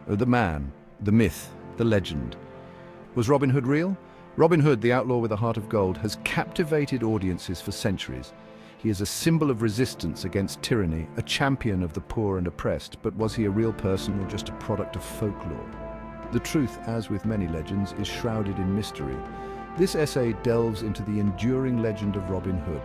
The man, the myth, the legend. Was Robin Hood real? Robin Hood, the outlaw with a heart of gold, has captivated audiences for centuries. He is a symbol of resistance against tyranny, a champion of the poor and oppressed, but was he a real person or just a product of folklore? The truth, as with many legends, is shrouded in mystery. This essay delves into the enduring legend of Robin Hood,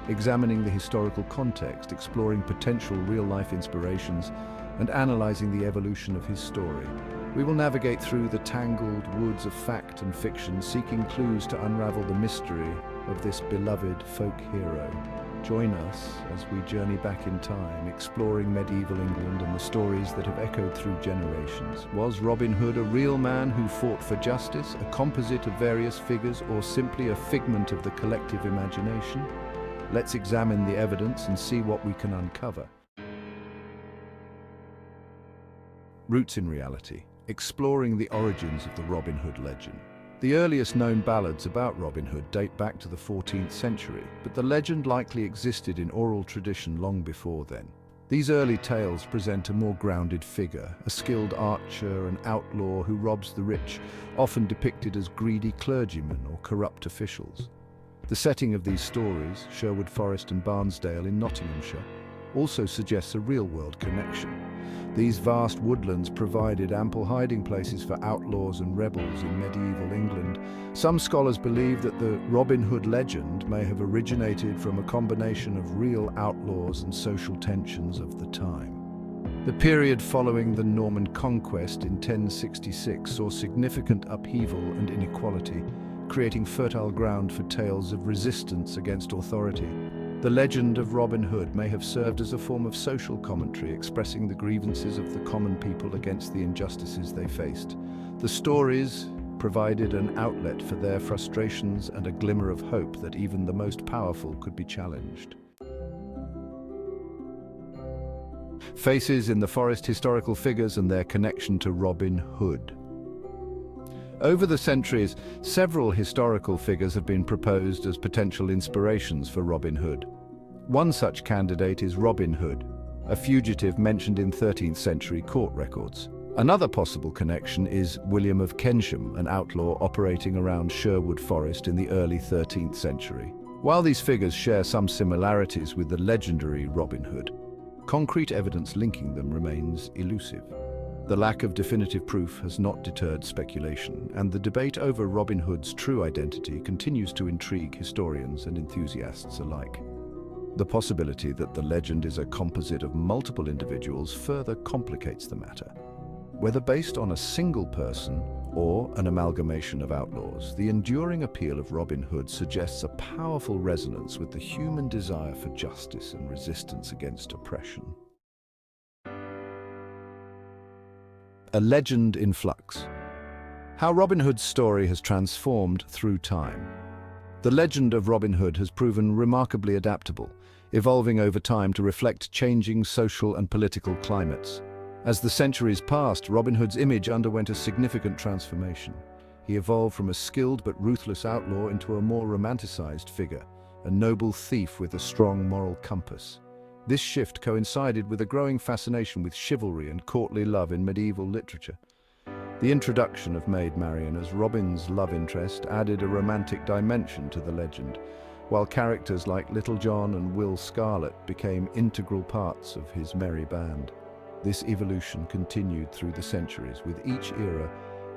examining the historical context, exploring potential real-life inspirations, and analyzing the evolution of his story. We will navigate through the tangled woods of fact and fiction, seeking clues to unravel the mystery of this beloved folk hero. Join us as we journey back in time, exploring medieval England and the stories that have echoed through generations. Was Robin Hood a real man who fought for justice, a composite of various figures, or simply a figment of the collective imagination? Let's examine the evidence and see what we can uncover. Roots in reality. Exploring the origins of the Robin Hood legend. The earliest known ballads about Robin Hood date back to the 14th century, but the legend likely existed in oral tradition long before then. These early tales present a more grounded figure, a skilled archer, an outlaw who robs the rich, often depicted as greedy clergymen or corrupt officials. The setting of these stories, Sherwood Forest and Barnesdale in Nottinghamshire, also suggests a real-world connection. These vast woodlands provided ample hiding places for outlaws and rebels in medieval England. Some scholars believe that the Robin Hood legend may have originated from a combination of real outlaws and social tensions of the time. The period following the Norman conquest in 1066 saw significant upheaval and inequality, creating fertile ground for tales of resistance against authority. The legend of Robin Hood may have served as a form of social commentary, expressing the grievances of the common people against the injustices they faced. The stories provided an outlet for their frustrations and a glimmer of hope that even the most powerful could be challenged. Faces in the forest, historical figures and their connection to Robin Hood. Over the centuries, several historical figures have been proposed as potential inspirations for Robin Hood. One such candidate is Robin Hood, a fugitive mentioned in 13th century court records. Another possible connection is William of Kensham, an outlaw operating around Sherwood Forest in the early 13th century. While these figures share some similarities with the legendary Robin Hood, concrete evidence linking them remains elusive. The lack of definitive proof has not deterred speculation, and the debate over Robin Hood's true identity continues to intrigue historians and enthusiasts alike. The possibility that the legend is a composite of multiple individuals further complicates the matter. Whether based on a single person or an amalgamation of outlaws, the enduring appeal of Robin Hood suggests a powerful resonance with the human desire for justice and resistance against oppression. A legend in flux. How Robin Hood's story has transformed through time. The legend of Robin Hood has proven remarkably adaptable, evolving over time to reflect changing social and political climates. As the centuries passed, Robin Hood's image underwent a significant transformation. He evolved from a skilled but ruthless outlaw into a more romanticized figure, a noble thief with a strong moral compass. This shift coincided with a growing fascination with chivalry and courtly love in medieval literature. The introduction of Maid Marian as Robin's love interest added a romantic dimension to the legend, while characters like Little John and Will Scarlet became integral parts of his merry band. This evolution continued through the centuries, with each era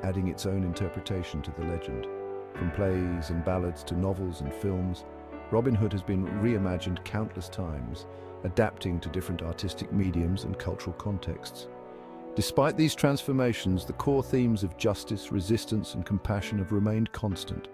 adding its own interpretation to the legend. From plays and ballads to novels and films, Robin Hood has been reimagined countless times, adapting to different artistic mediums and cultural contexts. Despite these transformations, the core themes of justice, resistance, and compassion have remained constant.